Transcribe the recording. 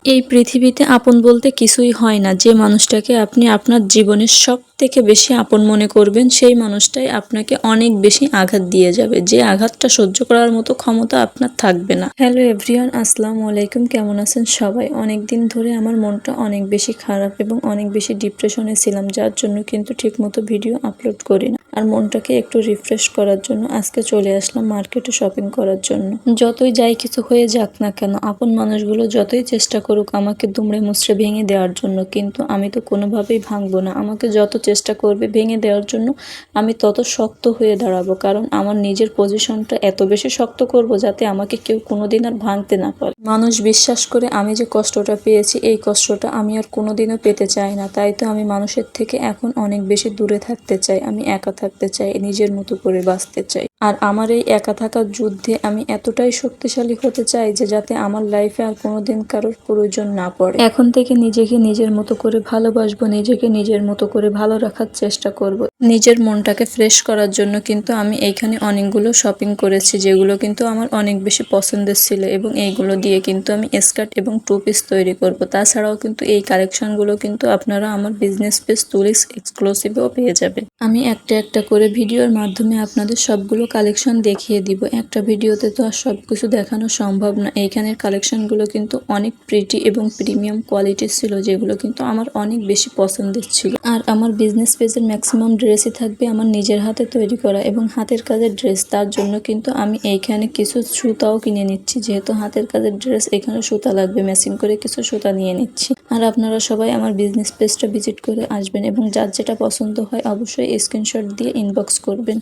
এই পৃথিবীতে আপন বলতে কিছুই হয় না। যে মানুষটাকে আপনি আপনার জীবনের সবথেকে বেশি আপন মনে করবেন, সেই মানুষটাই আপনাকে অনেক বেশি আঘাত দিয়ে যাবে। যে আঘাতটা সহ্য করার মতো ক্ষমতা আপনার থাকবে না। হ্যালো এভরিওয়ান, আসসালামু আলাইকুম। কেমন আছেন সবাই? অনেকদিন ধরে আমার মনটা অনেক বেশি খারাপ এবং অনেক বেশি ডিপ্রেশনে ছিলাম, যার জন্য কিন্তু ঠিকমতো ভিডিও আপলোড করি না। আর মনটাকে একটু রিফ্রেশ করার জন্য আজকে চলে আসলাম মার্কেটে শপিং করার জন্য। যতই যাই কিছু হয়ে যাক না কেন, আপন মানুষগুলো যতই চেষ্টা করুক আমাকে দুমড়ে মুচড়ে ভেঙে দেওয়ার জন্য, কিন্তু আমি তো কোনোভাবেই ভাঙবো না। আমাকে যত চেষ্টা করবে ভেঙে দেওয়ার জন্য, আমি তত শক্ত হয়ে দাঁড়াবো। কারণ আমার নিজের পজিশনটা এত বেশি শক্ত করব যাতে আমাকে কেউ কোনোদিন আর ভাঙতে না পারে। মানুষ বিশ্বাস করে আমি যে কষ্টটা পেয়েছি, এই কষ্টটা আমি আর কোনোদিনও পেতে চাই না। তাই তো আমি মানুষের থেকে এখন অনেক বেশি দূরে থাকতে চাই। আমি একা থাকতে চাই, নিজের মতো করে বাঁচতে চাই। আর আমার এই একা থাকার যুদ্ধে আমি এতটাই শক্তিশালী হতে চাই যে যাতে আমার লাইফে আর কোনোদিন কারোর প্রয়োজন না পড়ে। এখন থেকে নিজেকে নিজের মতো করে ভালোবাসবো, নিজেকে নিজের মতো করে ভালো রাখার চেষ্টা করব। নিজের মনটাকে ফ্রেশ করার জন্য কিন্তু আমি এইখানে অনেকগুলো শপিং করেছি, যেগুলো কিন্তু আমার অনেক বেশি পছন্দের ছিল, এবং এইগুলো দিয়ে কিন্তু আমি স্কার্ট এবং টু পিস তৈরি করব। তাছাড়াও কিন্তু এই কালেকশনগুলো কিন্তু আপনারা আমার বিজনেস পেজ তুলিস এক্সক্লুসিভেও পেয়ে যাবেন। আমি একটা একটা করে ভিডিওর মাধ্যমে আপনাদের সবগুলো কালেকশন দেখিয়ে দিব। একটা ভিডিওতে তো আর সব কিছু দেখানো সম্ভব না। এইখানের কালেকশনগুলো কিন্তু অনেক প্রিটি এবং প্রিমিয়াম কোয়ালিটির ছিল, যেগুলো কিন্তু আমার অনেক বেশি পছন্দের ছিল। আর আমার বিজনেস পেজের ম্যাক্সিমাম ড্রেসই থাকবে আমার নিজের হাতে তৈরি করা এবং হাতের কাজের ড্রেস। তার জন্য কিন্তু আমি এইখানে কিছু সুতাও কিনে নিচ্ছি, যেহেতু হাতের কাজের ড্রেস এখানে সুতা লাগবে, ম্যাচিং করে কিছু সুতা নিয়ে নিচ্ছি। আর আপনারা সবাই আমার বিজনেস পেজটা ভিজিট করে আসবেন এবং যার যেটা পছন্দ হয় অবশ্যই স্ক্রিনশট দিয়ে ইনবক্স করবেন।